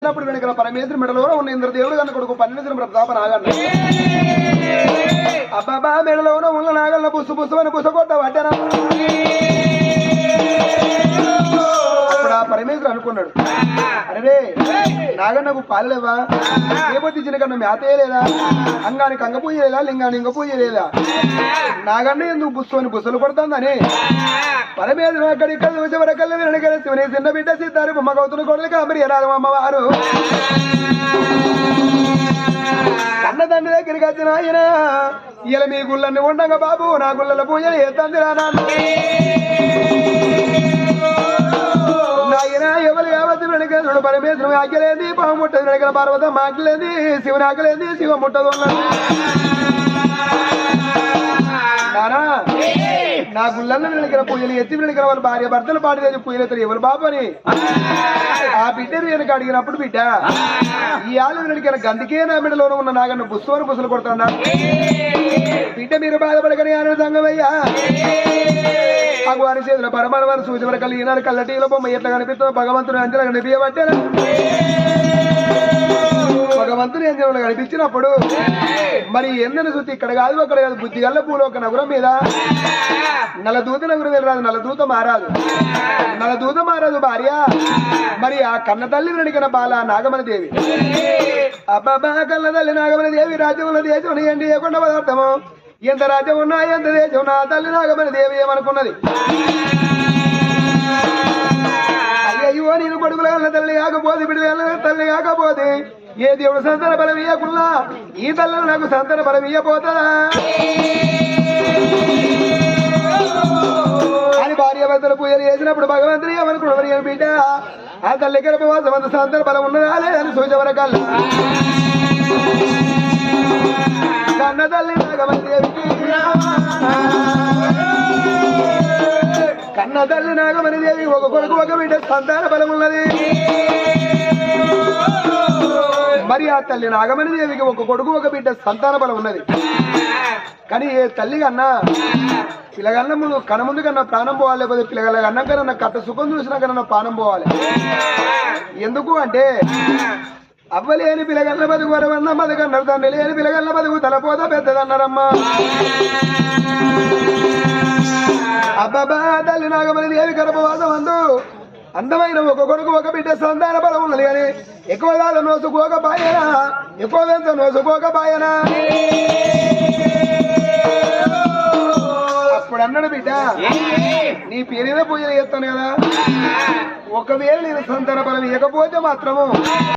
అప్పుడు వెనక పరమేశ్వరు మెడలో ఉన్న ఇంద్రదేవుడు కన్నా కొడుకు 12 ప్రతాప నాగన్న అబ్బాబా మెడలో ఉన్న నాగన్న పుసు పుసు అని పుసకొట్ట పడ్డారా అప్పుడు ఆ పరమేశ్వరు అనుకున్నాడు అరే నాగన్నకు పాలేవా లేకపోతే ఇచ్చిన కన్నా మేతేయలేదా అంగానికి అంగ పూయలేదా లింగాన్ని ఇంగ పూయలేదా నాగన్న ఎందుకు పుస్తని బుసలు కొడుతుందని పరమేశ్వరు అక్కడి కళ్ళు చూసి వరకల్లి వెనక శివుని చిన్న బిడ్డ సిద్ధారు బొమ్మ గౌతులు కొడలు కాబట్టి ఎలారు అమ్మవారు కన్న తండ్రి దగ్గరికి వచ్చిన ఆయన ఇలా మీ గుళ్ళన్ని ఉండగా బాబు నా గుళ్ళల పూజలు ఎత్తంది నాయన ఎవరు కావచ్చు వెనక పరమేశ్వరం ఆకలేది పాము ముట్టదు వెనకల పార్వతం ఆకలేది శివుని ఆకలేది శివ ముట్టదు నానా నా గుళ్ళల్లో వెనకల పూజలు ఎత్తి వెనకల వాళ్ళ భార్య భర్తలు పాడలేదు పూజలు ఎవరు బాబు అని ఆ బిడ్డను వెనక అడిగినప్పుడు బిడ్డ ఈ ఆలు వెనకల గందుకే నా బిడ్డలోనూ ఉన్న నాగన్న పుస్తవాన్ని పుసలు కొడుతున్నా బిడ్డ మీరు బాధపడకని ఆనంద సంగమయ్యా భగవాని చేతుల పరమానవారు సూచన కలిగి ఈనాడు కళ్ళటీలో బొమ్మ ఎట్లా కనిపిస్తుందో భగవంతుని అంజన కనిపించబట్టే భగవంతుని అంజనలు కనిపించినప్పుడు మరి ఎందన శుద్ధి ఇక్కడ కాదు అక్కడ కాదు బుద్ధి గల్ల పూలు ఒక నగరం మీద నలదూత నగరం వెళ్ళరాదు నలదూత మారాదు భార్య మరి ఆ కన్న తల్లి వెనకన బాల నాగమణి దేవి అబ్బాబా కన్న తల్లి నాగమణి దేవి రాజ్యముల దేశం ఏంటి ఏ కొండ పదార్థము ఎంత రాజ్యం ఉన్నా ఎంత దేశం నా తల్లి నాగమణి దేవి ఏమనుకున్నది అయ్యో నేను కొడుకుల కన్నా తల్లి కాకపోతే బిడ్డల తల్లి కాకపోతే ఏ దేవుడు సంతాన బలం ఇయ్యకున్నా ఈ తల్లి నాకు సంతాన బలం ఇయ్యపోతారా అని భార్య భర్తలు పూజలు చేసినప్పుడు భగవంతుని ఏమనుకున్నాడు బిడ్డ ఆ తల్లి గర్భవాసం అంత సంతాన బలం ఉన్నదా లేదని సూచవరకల్లా కన్న తల్లి నాగమణి దేవికి కన్న తల్లి నాగమణి దేవి ఒక కొడుకు ఒక బిడ్డ సంతాన బలం ఉన్నది మరి ఆ తల్లి నాగమణి దేవికి ఒక కొడుకు ఒక బిడ్డ సంతాన బలం ఉన్నది కానీ ఏ తల్లి కన్నా పిల్లగన్న ముందు కన ముందు కన్నా ప్రాణం పోవాలి లేకపోతే పిల్లగల అన్నం కన్నా కట్ట సుఖం చూసినా కన్నా ప్రాణం పోవాలి ఎందుకు అంటే అవ్వలేని పిల్లగల్ల బతుకు వరవన్న బతుకన్నారు తండ్రి లేని పిల్లగల్ల బతుకు తలపోత పెద్దదన్నారమ్మా అబ్బాబా తల్లి నాగమణి దేవి గర్భవాసం అందు అందమైన ఒక కొడుకు ఒక బిడ్డ సంతాన బలం ఉన్నది కానీ ఎక్కువగా నోసుకోకపాయనా ఎక్కువ నోసుకోకపాయనా అప్పుడు అన్నాడు బిడ్డ నీ పేరున పూజలు చేస్తాను కదా ఒకవేళ నేను సంతాన బలం ఇవ్వకపోతే మాత్రము